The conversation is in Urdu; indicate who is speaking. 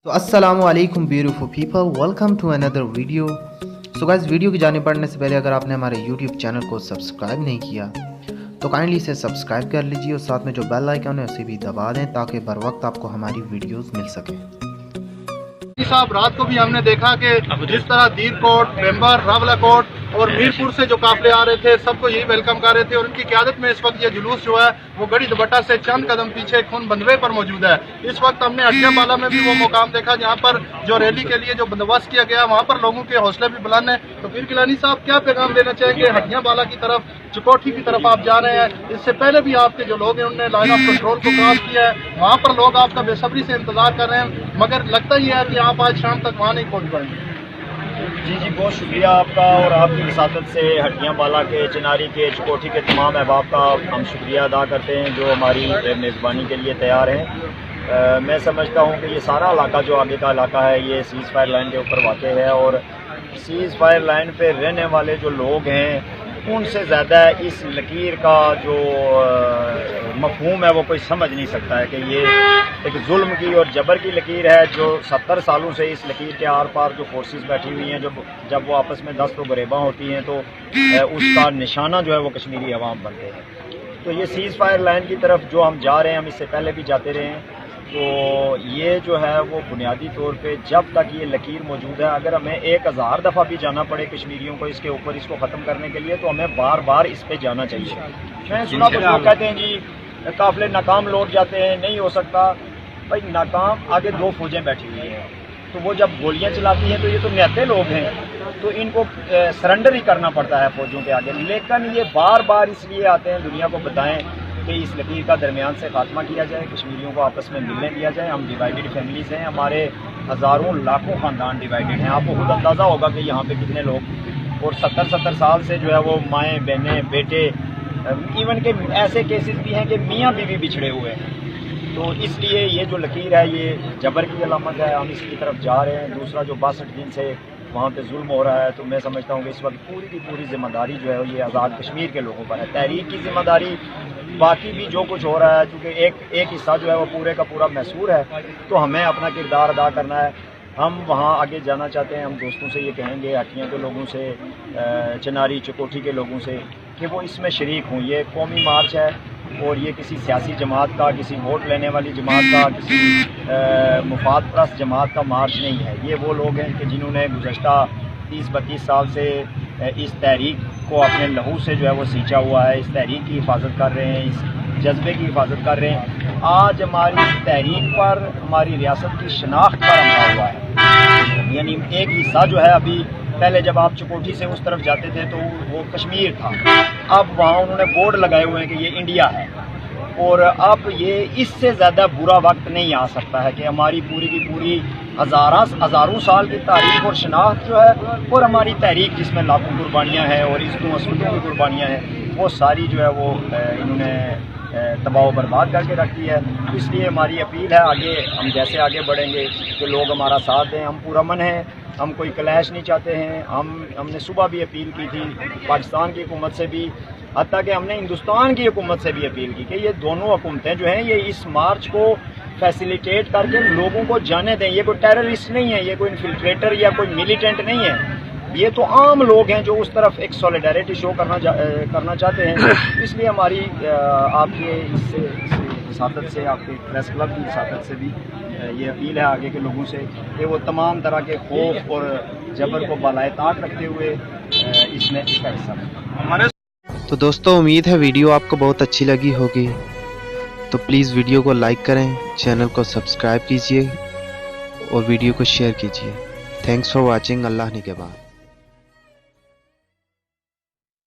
Speaker 1: تو السلام علیکم beautiful people, welcome to another video. So guys, video کی جانب بڑھنے سے پہلے اگر آپ نے ہمارے یوٹیوب چینل کو سبسکرائب نہیں کیا تو کائنڈلی اسے سبسکرائب کر لیجیے اور ساتھ میں جو بیل آئیکن ہے اسے بھی دبا دیں تاکہ بر وقت آپ کو ہماری ویڈیوز مل سکیں۔
Speaker 2: صاحب، رات کو بھی ہم نے دیکھا کہ جس طرح دیر کوٹ، ممبر، راولہ کوٹ اور میرپور سے جو قافلے آ رہے تھے سب کو یہی ویلکم کر رہے تھے، اور ان کی قیادت میں اس وقت یہ جلوس جو ہے وہ گڑھی دوبٹہ سے چند قدم پیچھے خون بندوے پر موجود ہے۔ اس وقت ہم نے ہٹیا بالا میں بھی وہ مقام دیکھا جہاں پر جو ریلی کے لیے جو بندوبست کیا گیا، وہاں پر لوگوں کے حوصلے بھی بلند ہیں۔ تو پھر گیلانی صاحب، کیا پیغام دینا چاہیں گے؟ ہٹیا بالا کی طرف، چکوٹھی کی طرف آپ جا رہے ہیں، اس سے پہلے بھی آپ کے جو لوگ ہیں انہوں نے لائن آف کنٹرول کو کراس کیا ہے، وہاں پر لوگ آپ کا بے صبری سے انتظار کر رہے ہیں، مگر لگتا یہ ہے کہ آپ آج شام تک وہاں نہیں پہنچ پائیں گے۔
Speaker 3: جی بہت شکریہ آپ کا، اور آپ کی وساطت سے ہٹیاں بالا کے، چناری کے، چکوٹھی کے تمام احباب کا ہم شکریہ ادا کرتے ہیں جو ہماری میزبانی کے لیے تیار ہیں۔ میں سمجھتا ہوں کہ یہ سارا علاقہ جو آگے کا علاقہ ہے یہ سیز فائر لائن کے اوپر واقع ہے، اور سیز فائر لائن پہ رہنے والے جو لوگ ہیں ان سے زیادہ اس لکیر کا جو مفہوم ہے وہ کوئی سمجھ نہیں سکتا ہے کہ یہ ایک ظلم کی اور جبر کی لکیر ہے، جو 70 سالوں سے اس لکیر کے آر پار جو فورسز بیٹھی ہوئی ہیں، جب وہ آپس میں دست و گریباں ہوتی ہیں تو اس کا نشانہ جو ہے وہ کشمیری عوام بنتے ہیں۔ تو یہ سیز فائر لائن کی طرف جو ہم جا رہے ہیں، ہم اس سے پہلے بھی جاتے رہے ہیں، تو یہ جو ہے وہ بنیادی طور پہ جب تک یہ لکیر موجود ہے، اگر ہمیں 1000 دفعہ بھی جانا پڑے کشمیریوں کو اس کے اوپر اس کو ختم کرنے کے لیے، تو ہمیں بار بار اس پہ جانا چاہیے۔ میں نے سنا کچھ لوگ کہتے ہیں جی قافلے ناکام لوٹ جاتے ہیں، نہیں ہو سکتا۔ بھائی ناکام، آگے 2 فوجیں بیٹھی ہوئی ہیں، تو وہ جب گولیاں چلاتی ہیں تو یہ تو نہتے لوگ ہیں، تو ان کو سرنڈر ہی کرنا پڑتا ہے فوجوں کے آگے، لیکن یہ بار بار اس لیے آتے ہیں دنیا کو بتائیں کہ اس لکیر کا درمیان سے خاتمہ کیا جائے، کشمیریوں کو آپس میں ملنے دیا جائے۔ ہم ڈیوائیڈڈ فیملیز ہیں، ہمارے ہزاروں لاکھوں خاندان ڈیوائیڈڈ ہیں، آپ کو خود اندازہ ہوگا کہ یہاں پہ کتنے لوگ، اور 70 سال سے جو ہے وہ مائیں، بہنیں، بیٹے، ایون کہ ایسے کیسز بھی ہیں کہ میاں بیوی بچھڑے ہوئے ہیں۔ تو اس لیے یہ جو لکیر ہے یہ جبر کی علامت ہے، ہم اس کی طرف جا رہے ہیں۔ دوسرا جو 62 دن سے وہاں پہ ظلم ہو رہا ہے، تو میں سمجھتا ہوں کہ اس وقت پوری کی پوری ذمہ داری جو ہے یہ آزاد کشمیر کے لوگوں پر ہے، تحریک کی ذمہ داری، باقی بھی جو کچھ ہو رہا ہے، چونکہ ایک حصہ جو ہے وہ پورے کا پورا محصور ہے، تو ہمیں اپنا کردار ادا کرنا ہے۔ ہم وہاں آگے جانا چاہتے ہیں، ہم دوستوں سے یہ کہیں گے، ہٹیاں کے لوگوں سے، چناری چکوٹھی کے لوگوں سے، کہ وہ اس میں شریک ہوں۔ یہ قومی مارچ ہے، اور یہ کسی سیاسی جماعت کا، کسی ووٹ لینے والی جماعت کا، کسی مفاد پرست جماعت کا مارچ نہیں ہے۔ یہ وہ لوگ ہیں کہ جنہوں نے گزشتہ 30-32 سال سے اس تحریک کو اپنے لہو سے جو ہے وہ سینچا ہوا ہے، اس تحریک کی حفاظت کر رہے ہیں، اس جذبے کی حفاظت کر رہے ہیں۔ آج ہماری تحریک پر، ہماری ریاست کی شناخت پر حملہ ہوا ہے، یعنی ایک حصہ جو ہے، ابھی پہلے جب آپ چکوٹھی سے اس طرف جاتے تھے تو وہ کشمیر تھا، اب وہاں انہوں نے بورڈ لگائے ہوئے ہیں کہ یہ انڈیا ہے، اور اب یہ اس سے زیادہ برا وقت نہیں آ سکتا ہے کہ ہماری پوری کی پوری ہزاروں سال کی تاریخ اور شناخت جو ہے، اور ہماری تحریک جس میں لاکھوں قربانیاں ہیں اور عزتوں عصمتوں کی قربانیاں ہیں، وہ ساری جو ہے وہ انہوں نے تباہ و برباد کر کے رکھی ہے۔ اس لیے ہماری اپیل ہے، آگے ہم جیسے آگے بڑھیں گے کہ لوگ ہمارا ساتھ دیں، ہم پرامن ہیں، ہم کوئی کلیش نہیں چاہتے ہیں۔ ہم نے صبح بھی اپیل کی تھی پاکستان کی حکومت سے بھی، حتیٰ کہ ہم نے ہندوستان کی حکومت سے بھی اپیل کی کہ یہ دونوں حکومتیں جو ہیں یہ اس مارچ کو فیسیلیٹیٹ کر کے لوگوں کو جانے دیں۔ یہ کوئی ٹیررسٹ نہیں ہے، یہ کوئی انفلٹریٹر یا کوئی ملیٹنٹ نہیں ہے، یہ تو عام لوگ ہیں جو اس طرف ایک سولیڈیرٹی شو کرنا چاہتے ہیں۔ اس لیے ہماری آپ کے اس وساطت سے، آپ کے پریس کلب کی وساطت سے بھی یہ اپیل ہے آگے کے لوگوں سے کہ وہ تمام طرح کے خوف اور جبر کو بالائے طاق رکھتے ہوئے اس میں اس کا حصہ لیں۔
Speaker 1: تو دوستو، امید ہے ویڈیو آپ کو بہت اچھی لگی ہوگی، تو پلیز ویڈیو کو لائک کریں، چینل کو سبسکرائب کیجیے اور ویڈیو کو شیئر کیجیے۔ Thanks for watching. اللہ نگہبان۔